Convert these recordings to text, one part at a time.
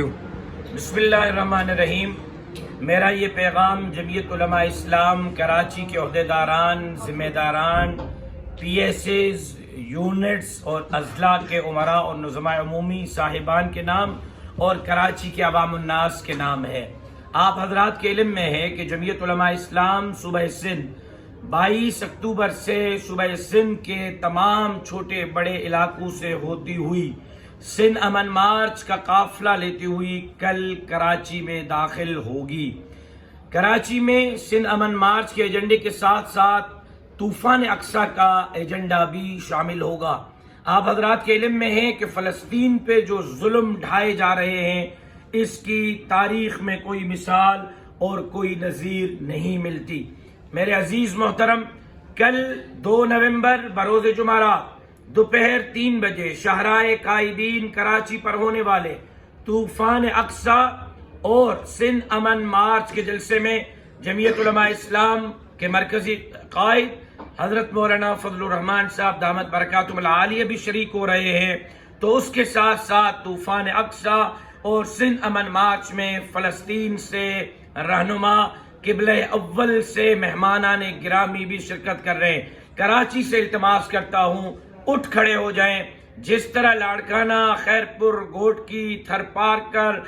بسم اللہ الرحمن الرحیم۔ میرا یہ پیغام جمعیت علماء اسلام کراچی کے عہدیداران، ذمہ داران، پی ایس ایز، یونٹس اور اضلاع کے عمراء اور نظماء عمومی صاحبان کے نام اور کراچی کے عوام الناس کے نام ہے۔ آپ حضرات کے علم میں ہے کہ جمعیت علماء اسلام صوبہ سندھ 22 اکتوبر سے صوبہ سندھ کے تمام چھوٹے بڑے علاقوں سے ہوتی ہوئی سندھ امن مارچ کا قافلہ لیتی ہوئی کل کراچی میں داخل ہوگی۔ کراچی میں سندھ امن مارچ کے ایجنڈے کے ساتھ ساتھ طوفان اقصی کا ایجنڈا بھی شامل ہوگا۔ آپ حضرات کے علم میں ہے کہ فلسطین پہ جو ظلم ڈھائے جا رہے ہیں اس کی تاریخ میں کوئی مثال اور کوئی نظیر نہیں ملتی۔ میرے عزیز محترم، کل 2 نومبر بروز جمعرات دوپہر 3 بجے شاہراہ قائدین کراچی پر ہونے والے طوفان اقصی اور سندھ امن مارچ کے جلسے میں جمعیت علماء اسلام کے مرکزی قائد حضرت مولانا فضل الرحمان صاحب دامت برکاتہم العالیہ بھی شریک ہو رہے ہیں۔ تو اس کے ساتھ ساتھ طوفان اقصی اور سندھ امن مارچ میں فلسطین سے رہنما قبلہ اول سے مہمانان گرامی بھی شرکت کر رہے ہیں۔ کراچی سے التماس کرتا ہوں اٹھ کھڑے ہو جائیں۔ جس طرح لاڑکانہ، خیرپور، گوٹکی، تھر پارکر،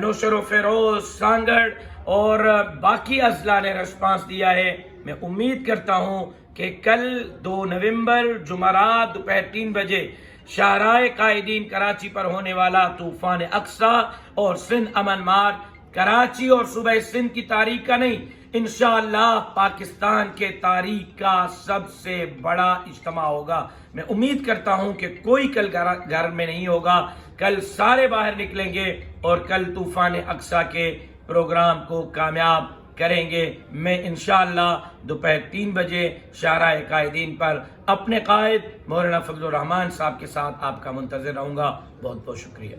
نوشر و فیروز، سانگڑ اور باقی اضلاع نے رسپانس دیا ہے، میں امید کرتا ہوں کہ کل 2 نومبر جمعرات دوپہر 3 بجے شاہراہ قائدین کراچی پر ہونے والا طوفان اقصی اور سندھ امن مارچ کراچی اور صوبہ سندھ کی تاریخ کا نہیں، انشاءاللہ پاکستان کے تاریخ کا سب سے بڑا اجتماع ہوگا۔ میں امید کرتا ہوں کہ کوئی کل گھر میں نہیں ہوگا، کل سارے باہر نکلیں گے اور کل طوفان اقصی کے پروگرام کو کامیاب کریں گے۔ میں انشاءاللہ دوپہر 3 بجے شاہراہ قائدین پر اپنے قائد مولانا فضل الرحمان صاحب کے ساتھ آپ کا منتظر رہوں گا۔ بہت بہت شکریہ۔